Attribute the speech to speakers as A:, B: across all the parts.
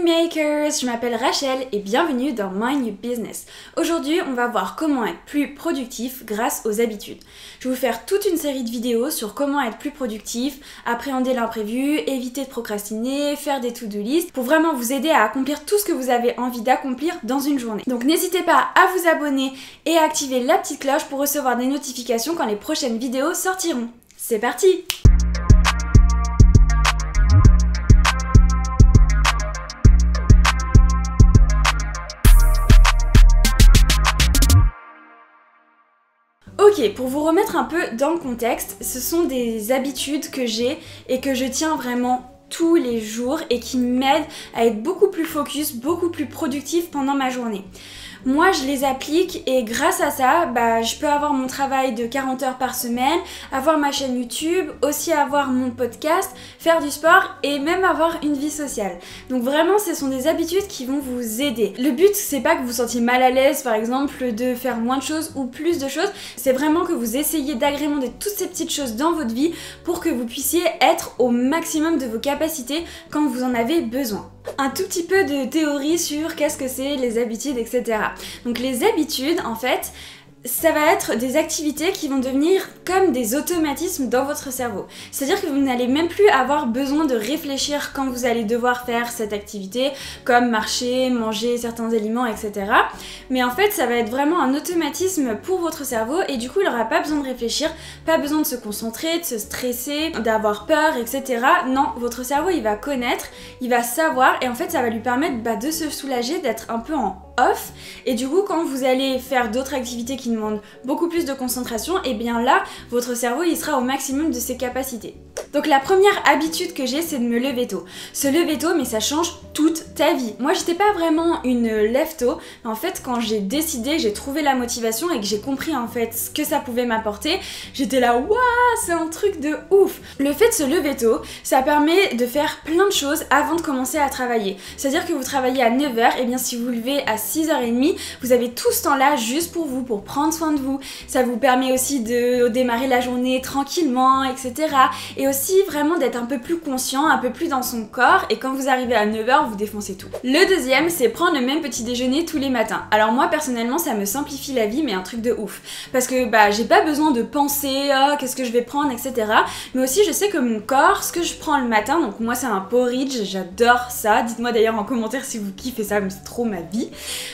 A: Makers, je m'appelle Rachel et bienvenue dans Mind Your Business. Aujourd'hui, on va voir comment être plus productif grâce aux habitudes. Je vais vous faire toute une série de vidéos sur comment être plus productif, appréhender l'imprévu, éviter de procrastiner, faire des to-do list pour vraiment vous aider à accomplir tout ce que vous avez envie d'accomplir dans une journée. Donc n'hésitez pas à vous abonner et à activer la petite cloche pour recevoir des notifications quand les prochaines vidéos sortiront. C'est parti! Ok, pour vous remettre un peu dans le contexte, ce sont des habitudes que j'ai et que je tiens vraiment tous les jours et qui m'aident à être beaucoup plus focus, beaucoup plus productif pendant ma journée. Moi, je les applique et grâce à ça, je peux avoir mon travail de 40 heures par semaine, avoir ma chaîne YouTube, aussi avoir mon podcast, faire du sport et même avoir une vie sociale. Donc vraiment, ce sont des habitudes qui vont vous aider. Le but, c'est pas que vous vous sentiez mal à l'aise, par exemple, de faire moins de choses ou plus de choses. C'est vraiment que vous essayez d'agrémenter toutes ces petites choses dans votre vie pour que vous puissiez être au maximum de vos capacités quand vous en avez besoin. Un tout petit peu de théorie sur qu'est-ce que c'est les habitudes, etc. Donc les habitudes, en fait, ça va être des activités qui vont devenir comme des automatismes dans votre cerveau. C'est-à-dire que vous n'allez même plus avoir besoin de réfléchir quand vous allez devoir faire cette activité, comme marcher, manger certains aliments, etc. Mais en fait, ça va être vraiment un automatisme pour votre cerveau et du coup, il n'aura pas besoin de réfléchir, pas besoin de se concentrer, de se stresser, d'avoir peur, etc. Non, votre cerveau, il va connaître, il va savoir et en fait, ça va lui permettre de se soulager, d'être un peu en off et du coup quand vous allez faire d'autres activités qui demandent beaucoup plus de concentration, et bien là votre cerveau il sera au maximum de ses capacités. Donc la première habitude que j'ai, c'est de me lever tôt. Se lever tôt, mais ça change toute ta vie. Moi j'étais pas vraiment une lève tôt, mais en fait quand j'ai décidé, j'ai trouvé la motivation et que j'ai compris en fait ce que ça pouvait m'apporter, j'étais là waouh, c'est un truc de ouf. Le fait de se lever tôt, ça permet de faire plein de choses avant de commencer à travailler. C'est-à-dire que vous travaillez à 9h, et bien si vous vous levez à 6h30, vous avez tout ce temps-là juste pour vous, pour prendre soin de vous. Ça vous permet aussi de démarrer la journée tranquillement, etc. Et aussi vraiment d'être un peu plus conscient, un peu plus dans son corps. Et quand vous arrivez à 9h, vous défoncez tout. Le deuxième, c'est prendre le même petit déjeuner tous les matins. Alors moi, personnellement, ça me simplifie la vie, mais un truc de ouf. Parce que j'ai pas besoin de penser, qu'est-ce que je vais prendre, etc. Mais aussi, je sais que mon corps, ce que je prends le matin, donc moi, c'est un porridge, j'adore ça. Dites-moi d'ailleurs en commentaire si vous kiffez ça, mais c'est trop ma vie.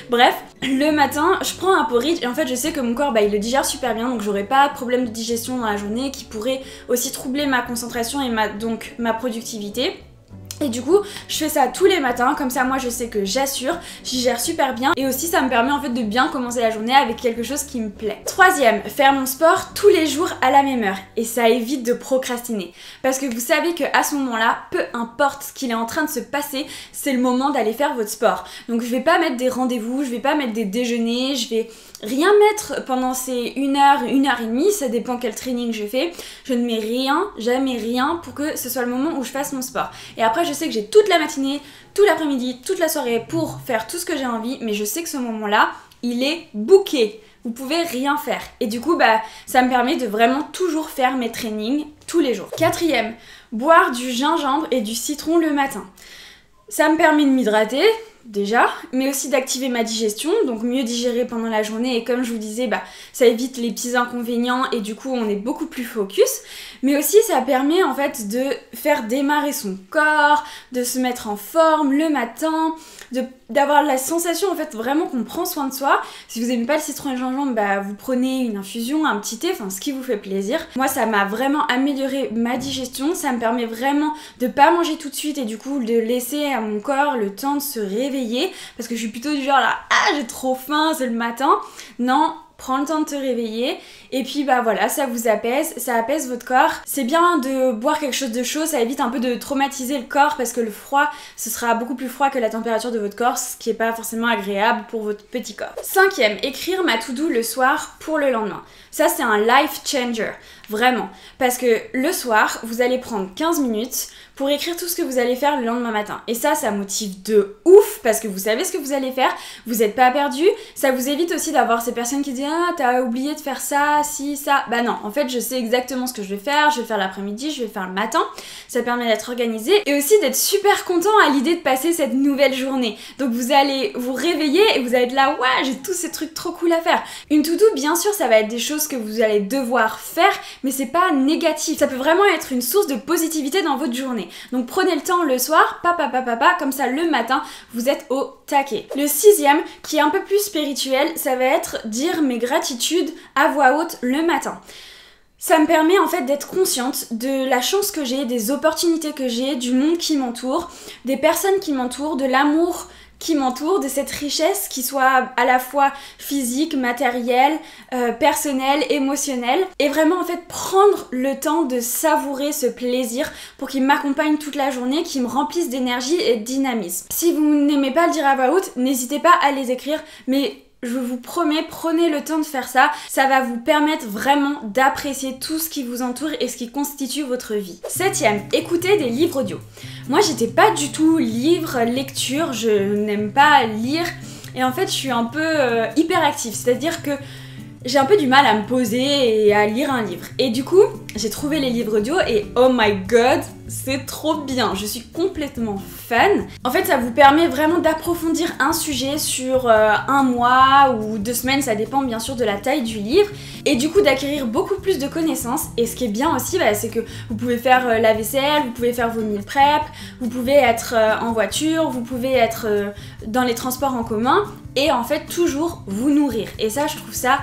A: Bref, le matin, je prends un porridge et en fait je sais que mon corps il le digère super bien, donc j'aurai pas de problème de digestion dans la journée qui pourrait aussi troubler ma concentration et donc ma productivité. Et du coup, je fais ça tous les matins, comme ça moi je sais que j'assure, j'y gère super bien et aussi ça me permet en fait de bien commencer la journée avec quelque chose qui me plaît. Troisième, faire mon sport tous les jours à la même heure et ça évite de procrastiner parce que vous savez qu'à ce moment-là, peu importe ce qu'il est en train de se passer, c'est le moment d'aller faire votre sport. Donc je vais pas mettre des rendez-vous, je vais pas mettre des déjeuners, je vais rien mettre pendant ces 1 heure, 1 heure et demie, ça dépend quel training je fais. Je ne mets rien, jamais rien pour que ce soit le moment où je fasse mon sport. Et après je sais que j'ai toute la matinée, tout l'après-midi, toute la soirée pour faire tout ce que j'ai envie, mais je sais que ce moment-là, il est booké. Vous pouvez rien faire. Et du coup, ça me permet de vraiment toujours faire mes trainings tous les jours. Quatrième, boire du gingembre et du citron le matin. Ça me permet de m'hydrater, déjà, mais aussi d'activer ma digestion, donc mieux digérer pendant la journée et comme je vous disais, ça évite les petits inconvénients et du coup on est beaucoup plus focus, mais aussi ça permet en fait de faire démarrer son corps, de se mettre en forme le matin, d'avoir la sensation en fait vraiment qu'on prend soin de soi. Si vous n'aimez pas le citron et le gingembre, vous prenez une infusion, un petit thé, enfin ce qui vous fait plaisir. Moi ça m'a vraiment amélioré ma digestion, ça me permet vraiment de pas manger tout de suite et du coup de laisser à mon corps le temps de se réveiller parce que je suis plutôt du genre là, j'ai trop faim, c'est le matin. Non, prends le temps de te réveiller et puis voilà, ça vous apaise, ça apaise votre corps. C'est bien de boire quelque chose de chaud, ça évite un peu de traumatiser le corps parce que le froid, ce sera beaucoup plus froid que la température de votre corps, ce qui est pas forcément agréable pour votre petit corps. Cinquième, écrire ma to-do le soir pour le lendemain. Ça c'est un life changer, vraiment, parce que le soir, vous allez prendre 15 minutes pour écrire tout ce que vous allez faire le lendemain matin. Et ça motive de ouf parce que vous savez ce que vous allez faire, vous n'êtes pas perdu. Ça vous évite aussi d'avoir ces personnes qui disent ah t'as oublié de faire ça, si, ça. Bah non, en fait je sais exactement ce que je vais faire l'après-midi, je vais faire le matin. Ça permet d'être organisé et aussi d'être super content à l'idée de passer cette nouvelle journée. Donc vous allez vous réveiller et vous allez être là, ouais j'ai tous ces trucs trop cool à faire. Une to-do, bien sûr ça va être des choses que vous allez devoir faire, mais c'est pas négatif. Ça peut vraiment être une source de positivité dans votre journée. Donc prenez le temps le soir, comme ça le matin vous êtes au taquet. Le 6e, qui est un peu plus spirituel, ça va être dire mes gratitudes à voix haute le matin. Ça me permet en fait d'être consciente de la chance que j'ai, des opportunités que j'ai, du monde qui m'entoure, des personnes qui m'entourent, de l'amour qui m'entoure, de cette richesse qui soit à la fois physique, matérielle, personnelle, émotionnelle, et vraiment en fait prendre le temps de savourer ce plaisir pour qu'il m'accompagne toute la journée, qu'il me remplisse d'énergie et de dynamisme. Si vous n'aimez pas le dire à voix haute, n'hésitez pas à les écrire, mais je vous promets, prenez le temps de faire ça, ça va vous permettre vraiment d'apprécier tout ce qui vous entoure et ce qui constitue votre vie. 7e, écoutez des livres audio. Moi j'étais pas du tout lecture, je n'aime pas lire et en fait je suis un peu hyperactive, c'est-à-dire que j'ai un peu du mal à me poser et à lire un livre. Et du coup, j'ai trouvé les livres audio et oh my god, c'est trop bien. Je suis complètement fan. En fait, ça vous permet vraiment d'approfondir un sujet sur un mois ou 2 semaines, ça dépend bien sûr de la taille du livre. Et du coup, d'acquérir beaucoup plus de connaissances. Et ce qui est bien aussi, c'est que vous pouvez faire la vaisselle, vous pouvez faire vos meal prep, vous pouvez être en voiture, vous pouvez être dans les transports en commun et en fait toujours vous nourrir. Et ça, je trouve ça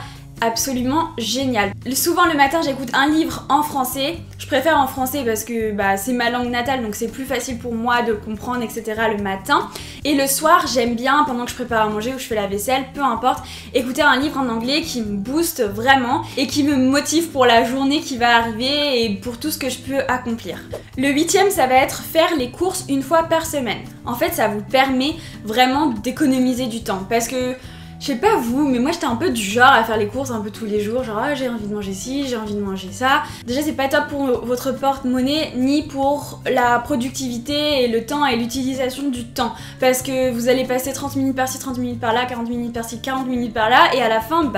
A: absolument génial. Souvent le matin j'écoute un livre en français, je préfère en français parce que c'est ma langue natale donc c'est plus facile pour moi de comprendre etc. le matin. Et le soir j'aime bien pendant que je prépare à manger ou je fais la vaisselle, peu importe, écouter un livre en anglais qui me booste vraiment et qui me motive pour la journée qui va arriver et pour tout ce que je peux accomplir. Le 8e ça va être faire les courses une fois par semaine. En fait ça vous permet vraiment d'économiser du temps parce que je sais pas vous, mais moi j'étais un peu du genre à faire les courses un peu tous les jours, genre j'ai envie de manger ci, j'ai envie de manger ça. Déjà c'est pas top pour votre porte-monnaie ni pour la productivité et le temps et l'utilisation du temps parce que vous allez passer 30 minutes par-ci, 30 minutes par-là, 40 minutes par-ci, 40 minutes par-là et à la fin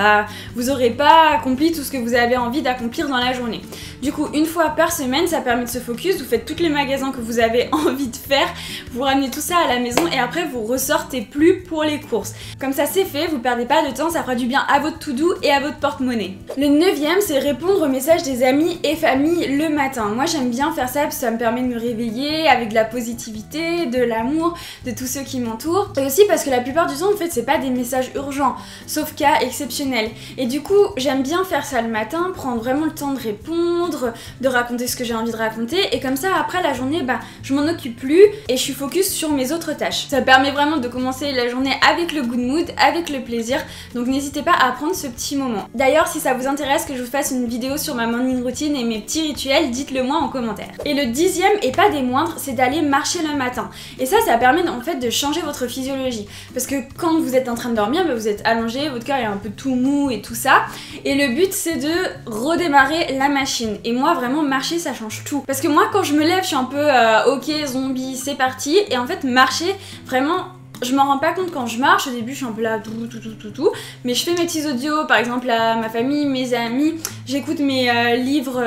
A: vous aurez pas accompli tout ce que vous avez envie d'accomplir dans la journée. Du coup une fois par semaine ça permet de se focus, vous faites tous les magasins que vous avez envie de faire, vous ramenez tout ça à la maison et après vous ressortez plus pour les courses. Comme ça c'est fait, vous perdez pas de temps, ça fera du bien à votre to-do et à votre porte-monnaie. Le 9e, c'est répondre aux messages des amis et famille le matin. Moi j'aime bien faire ça parce que ça me permet de me réveiller avec de la positivité, de l'amour, de tous ceux qui m'entourent. Et aussi parce que la plupart du temps en fait c'est pas des messages urgents, sauf cas exceptionnels. Et du coup j'aime bien faire ça le matin, prendre vraiment le temps de répondre, de raconter ce que j'ai envie de raconter et comme ça après la journée je m'en occupe plus et je suis focus sur mes autres tâches. Ça permet vraiment de commencer la journée avec le good mood, avec le plaisir, donc n'hésitez pas à prendre ce petit moment. D'ailleurs si ça vous intéresse que je vous fasse une vidéo sur ma morning routine et mes petits rituels, dites-le moi en commentaire. Et le 10e et pas des moindres, c'est d'aller marcher le matin. Et ça permet en fait de changer votre physiologie. Parce que quand vous êtes en train de dormir, vous êtes allongé, votre cœur est un peu tout mou et tout ça. Et le but c'est de redémarrer la machine. Et moi vraiment marcher ça change tout. Parce que moi quand je me lève je suis un peu ok zombie c'est parti. Et en fait marcher vraiment je m'en rends pas compte quand je marche, au début je suis un peu là tout, mais je fais mes petits audios, par exemple à ma famille, mes amis, j'écoute mes livres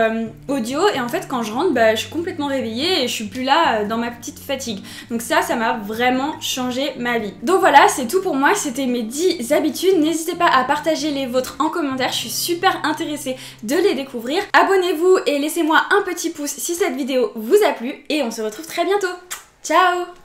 A: audio et en fait quand je rentre, je suis complètement réveillée et je suis plus là dans ma petite fatigue. Donc ça m'a vraiment changé ma vie. Donc voilà, c'est tout pour moi, c'était mes 10 habitudes, n'hésitez pas à partager les vôtres en commentaire, je suis super intéressée de les découvrir. Abonnez-vous et laissez-moi un petit pouce si cette vidéo vous a plu et on se retrouve très bientôt. Ciao!